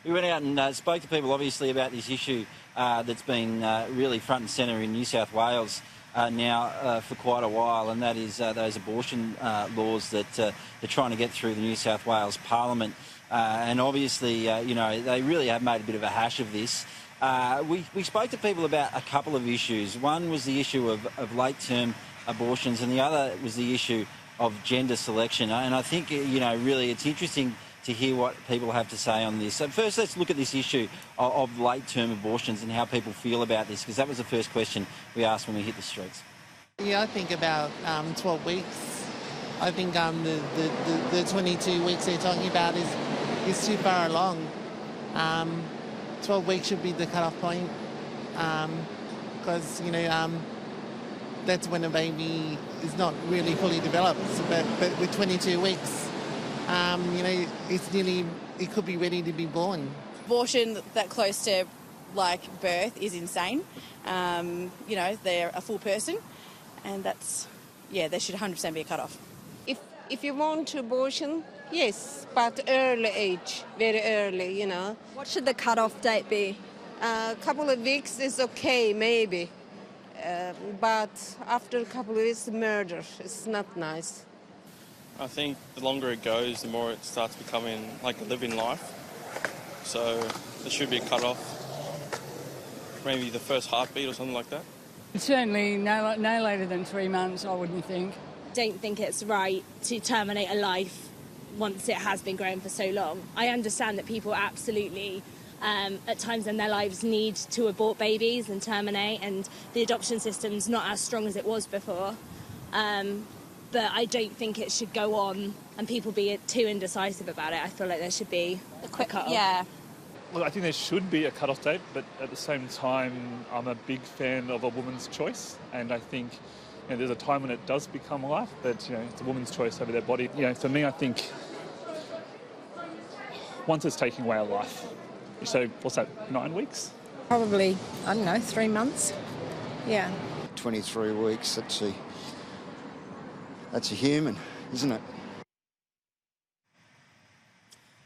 we went out and spoke to people, obviously, about this issue that's been really front and centre in New South Wales now for quite a while, and that is those abortion laws that they're trying to get through the New South Wales Parliament. And obviously, they really have made a bit of a hash of this. We spoke to people about a couple of issues. One was the issue of late-term abortions, and the other was the issue of gender selection. And I think, really it's interesting to hear what people have to say on this. So first, let's look at this issue of late-term abortions and how people feel about this, because that was the first question we asked when we hit the streets. Yeah, I think about 12 weeks. I think the 22 weeks they're talking about is too far along. 12 weeks should be the cut-off point because, that's when a baby is not really fully developed. But with 22 weeks, it could be ready to be born. Abortion that close to, birth is insane. They're a full person and there should 100% be a cut-off. If you want abortion, yes, but early age, very early, What should the cut-off date be? A couple of weeks is okay, maybe. But after a couple of weeks, murder. It's not nice. I think the longer it goes, the more it starts becoming like a living life. So there should be a cut-off. Maybe the first heartbeat or something like that. Certainly no later than 3 months, I wouldn't think. Don't think it's right to terminate a life once it has been growing for so long. I understand that people absolutely at times in their lives need to abort babies and terminate, and the adoption system's not as strong as it was before. But I don't think it should go on and people be too indecisive about it. I feel like there should be a quick cut-off. Yeah. Look, I think there should be a cut-off date, but at the same time, I'm a big fan of a woman's choice, and I think there's a time when it does become a life, but it's a woman's choice over their body. For me, I think once it's taking away a life, so what's that, 9 weeks? Probably, 3 months. Yeah. 23 weeks, that's a human, isn't it?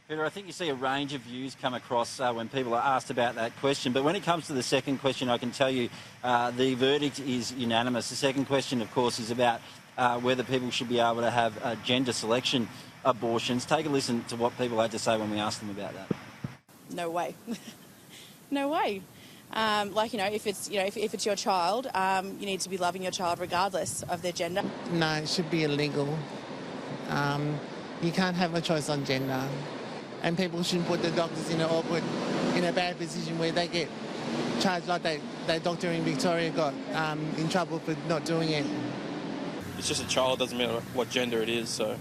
Peter, I think you see a range of views come across when people are asked about that question. But when it comes to the second question, I can tell you the verdict is unanimous. The second question, of course, is about whether people should be able to have gender selection abortions. Take a listen to what people had to say when we asked them about that. No way. No way. If it's your child, you need to be loving your child regardless of their gender. No, it should be illegal. You can't have a choice on gender. And people shouldn't put the doctors in a bad position where they get charged like that doctor in Victoria got in trouble for not doing it. It's just a child, doesn't matter what gender it is, so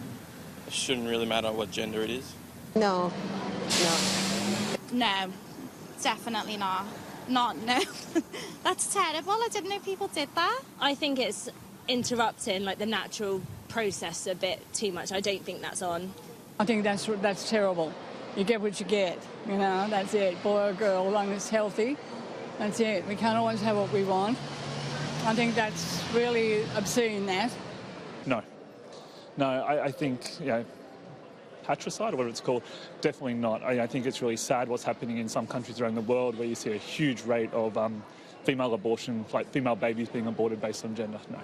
it shouldn't really matter what gender it is. No. No, definitely not. No. That's terrible. I didn't know people did that. I think it's interrupting the natural process a bit too much. I don't think that's on. I think that's terrible. You get what you get, that's it. Boy or girl, as long as it's healthy, that's it. We can't always have what we want. I think that's really obscene, that. No, I think, patricide or whatever it's called, definitely not. I think it's really sad what's happening in some countries around the world where you see a huge rate of female abortion, like female babies being aborted based on gender. No.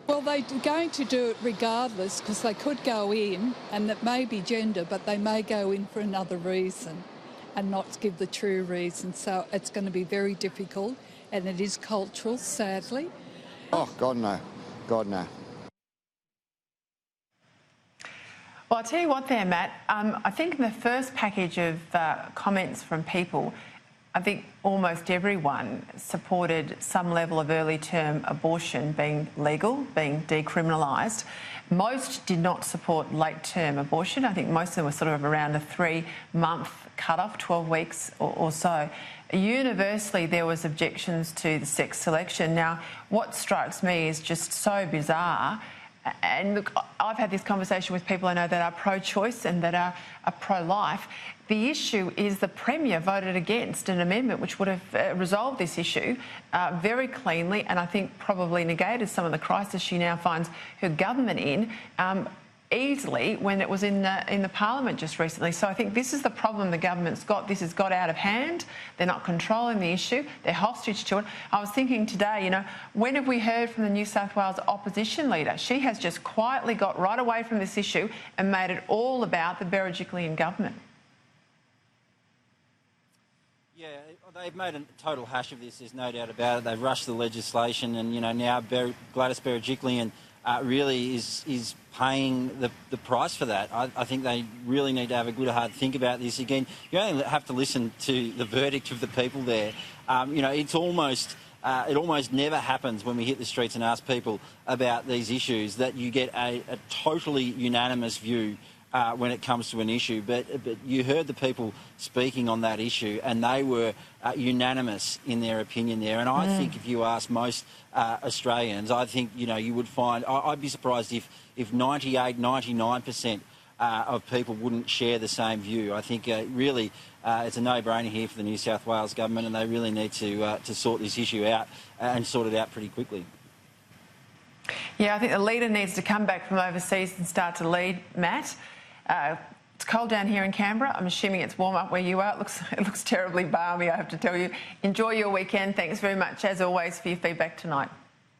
Well, they're going to do it regardless because they could go in and it may be gender, but they may go in for another reason and not give the true reason. So it's going to be very difficult, and it is cultural, sadly. Oh, God, no. God, no. Well, I'll tell you what there, Matt. I think in the first package of comments from people, I think almost everyone supported some level of early-term abortion being legal, being decriminalised. Most did not support late-term abortion. I think most of them were sort of around a 3-month cut-off, 12 weeks or so. Universally, there was objections to the sex selection. Now, what strikes me is just so bizarre. And look, I've had this conversation with people I know that are pro-choice and that are pro-life. The issue is the Premier voted against an amendment which would have resolved this issue very cleanly, and I think probably negated some of the crisis she now finds her government in. easily when it was in the Parliament just recently. So I think this is the problem the government's got. This has got out of hand. They're not controlling the issue. They're hostage to it. I was thinking today, you know, when have we heard from the New South Wales opposition leader? She has just quietly got right away from this issue and made it all about the Berejiklian government. Yeah, they've made a total hash of this, there's no doubt about it. They've rushed the legislation and, you know, now Gladys Berejiklian really is paying the price for that. I think they really need to have a good hard think about this again. You only have to listen to the verdict of the people there. You know, it's almost... it almost never happens when we hit the streets and ask people about these issues that you get a totally unanimous view when it comes to an issue. But you heard the people speaking on that issue and they were unanimous in their opinion there. And I think if you ask most Australians, I think, you know, you would find... I'd be surprised if 98, 99% of people wouldn't share the same view. I think really it's a no-brainer here for the New South Wales government, and they really need to sort this issue out and sort it out pretty quickly. Yeah, I think the leader needs to come back from overseas and start to lead, Matt. It's cold down here in Canberra. I'm assuming it's warm up where you are. It looks terribly balmy, I have to tell you. Enjoy your weekend. Thanks very much, as always, for your feedback tonight.